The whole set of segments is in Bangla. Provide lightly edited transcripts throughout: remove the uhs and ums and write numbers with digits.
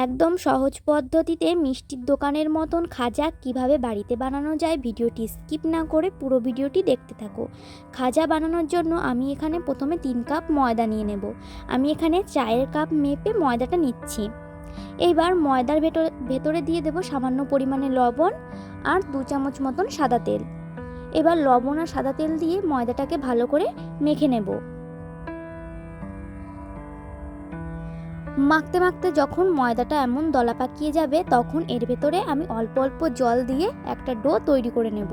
একদম সহজ পদ্ধতিতে মিষ্টির দোকানের মতন খাজা কিভাবে বাড়িতে বানানো যায় ভিডিওটি স্কিপ না করে পুরো ভিডিওটি দেখতে থাকো। খাজা বানানোর জন্য আমি এখানে প্রথমে 3 কাপ ময়দা নিয়ে নেব। আমি এখানে চায়ের কাপ মেপে ময়দাটা নিচ্ছি। এইবার ময়দার ভেতরে দিয়ে দেব সামান্য পরিমাণে লবণ আর 2 চামচ মতন সাদা তেল। এবার লবণ আর সাদা তেল দিয়ে ময়দাটাকে ভালো করে মেখে নেব। মাখতে মাখতে যখন ময়দাটা এমন দলা পাকিয়ে যাবে তখন এর ভেতরে আমি অল্প অল্প জল দিয়ে একটা ডো তৈরি করে নেব।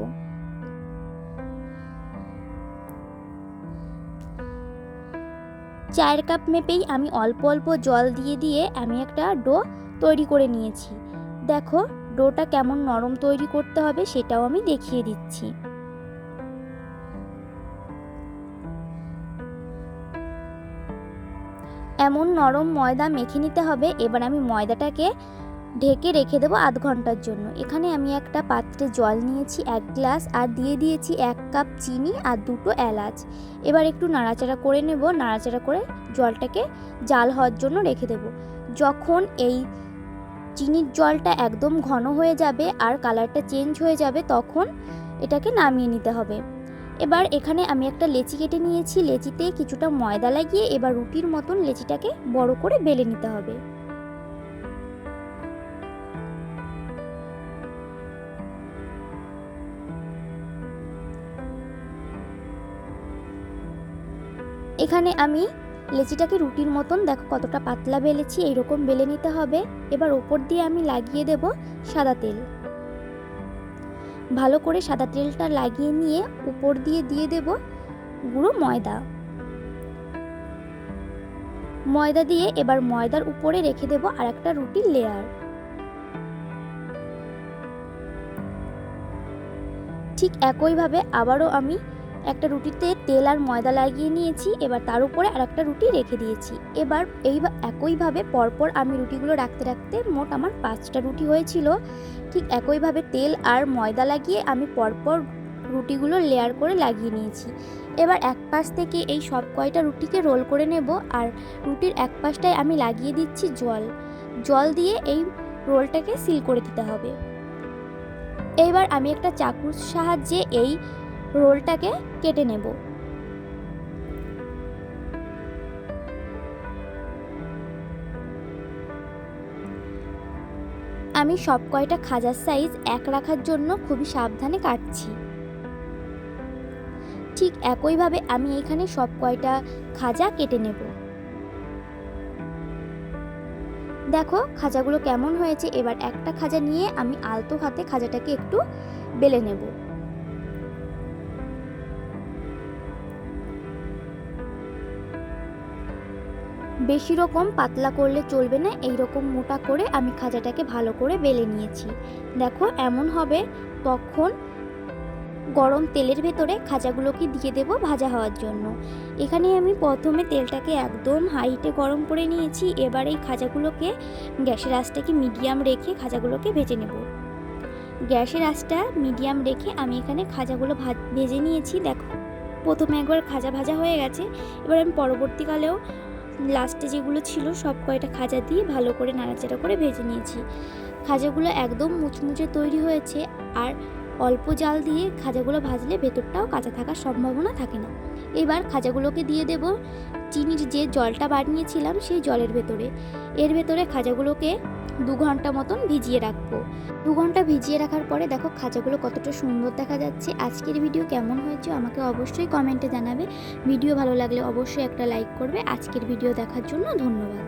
চায়ের কাপ মেপেই আমি অল্প অল্প জল দিয়ে আমি একটা ডো তৈরি করে নিয়েছি। দেখো ডোটা কেমন নরম তৈরি করতে হবে সেটাও আমি দেখিয়ে দিচ্ছি। এমন নরম ময়দা মেখে নিতে হবে। এবার আমি ময়দাটাকে ঢেকে রেখে দেবো আধ ঘন্টার জন্য। এখানে আমি একটা পাত্রে জল নিয়েছি 1 গ্লাস আর দিয়ে দিয়েছি 1 কাপ চিনি আর 2টো এলাচ। এবার একটু নাড়াচাড়া করে নেব। নাড়াচাড়া করে জলটাকে জাল হওয়ার জন্য রেখে দেব। যখন এই চিনির জলটা একদম ঘন হয়ে যাবে আর কালারটা চেঞ্জ হয়ে যাবে তখন এটাকে নামিয়ে নিতে হবে। এবার এখানে আমি একটা লেচি কেটে নিয়েছি। লেচিতে কিছুটা ময়দা লাগিয়ে এবার রুটির মতন লেচিটাকে বড় করে বেলে নিতে হবে। এখানে আমি লেচিটাকে রুটির মতন দেখো কতটা পাতলা বেলেছি, এইরকম বেলে নিতে হবে। এবার ওপর দিয়ে আমি লাগিয়ে দেব সাদা তেল। ভালো করে সাদা তেলটা লাগিয়ে নিয়ে উপর দিয়ে দেব গুঁড়ো ময়দা দিয়ে এবার ময়দার উপরে রেখে দেব আর একটা রুটির লেয়ার। ঠিক একইভাবে আবারও আমি একটা রুটিতে তেল আর ময়দা লাগিয়ে নিয়েছি। এবার তার উপরে আর একটা রুটি রেখে দিয়েছি। এবার একইভাবে পরপর আমি রুটিগুলো রাখতে রাখতে মোট আমার 5টা রুটি হয়েছিল। ঠিক একইভাবে তেল আর ময়দা লাগিয়ে আমি পরপর রুটিগুলো লেয়ার করে লাগিয়ে নিয়েছি। এবার এক পাশ থেকে এই সব কয়টা রুটিকে রোল করে নেব আর রুটির এক পাশটায় আমি লাগিয়ে দিচ্ছি জল দিয়ে এই রোলটাকে সিল করে দিতে হবে। এইবার আমি একটা চাকুর সাহায্যে এই রোলটাকে কেটে নেব। আমি সব কয়টা খাজার সাইজ এক রাখার জন্য খুবই সাবধানে কাটছি। ঠিক একইভাবে আমি এখানে সব কয়টা খাজা কেটে নেব। দেখো খাজাগুলো কেমন হয়েছে। এবার একটা খাজা নিয়ে আমি আলতো হাতে খাজাটাকে একটু বেলে নেব। বেশি রকম পাতলা করলে চলবে না, এই রকম মোটা করে আমি খাজাটাকে ভালো করে বেলে নিয়েছি। দেখো এমন হবে। তখন গরম তেলের ভেতরে খাজাগুলোকে দিয়ে দেব ভাজা হওয়ার জন্য। এখানে আমি প্রথমে তেলটাকে একদম হাইটে গরম করে নিয়েছি। এবার এই খাজাগুলোকে গ্যাসের আঁচটাকে মিডিয়াম রেখে খাজাগুলোকে ভেজে নেব। গ্যাসের আঁচটা মিডিয়াম রেখে আমি এখানে খাজাগুলো ভেজে নিয়েছি। দেখো প্রথমে একবার খাজা ভাজা হয়ে গেছে। এবার আমি পরবর্তীকালেও লাস্টে যেগুলো ছিল সব কয়টা খাজা দিয়ে ভালো করে নাড়াচাড়া করে ভেজে নিয়েছি। খাজাগুলো একদম মুচমুচে তৈরি হয়েছে আর অল্প জাল দিয়ে খাজাগুলো ভাজলে ভেতরটাও কাঁচা থাকার সম্ভাবনা থাকে না। এবার খাজাগুলোকে দিয়ে দেব চিনির যে জলটা বানিয়েছিলাম সেই জলের ভেতরে। এর ভেতরে খাজাগুলোকে 2 ঘন্টা মতন ভিজিয়ে রাখবো। 2 ঘন্টা ভিজিয়ে রাখার পরে দেখো খাজাগুলো কতটা সুন্দর দেখা যাচ্ছে। আজকের ভিডিও কেমন হয়েছে আমাকে অবশ্যই কমেন্টে জানাবে। ভিডিও ভালো লাগলে অবশ্যই একটা লাইক করবে। আজকের ভিডিও দেখার জন্য ধন্যবাদ।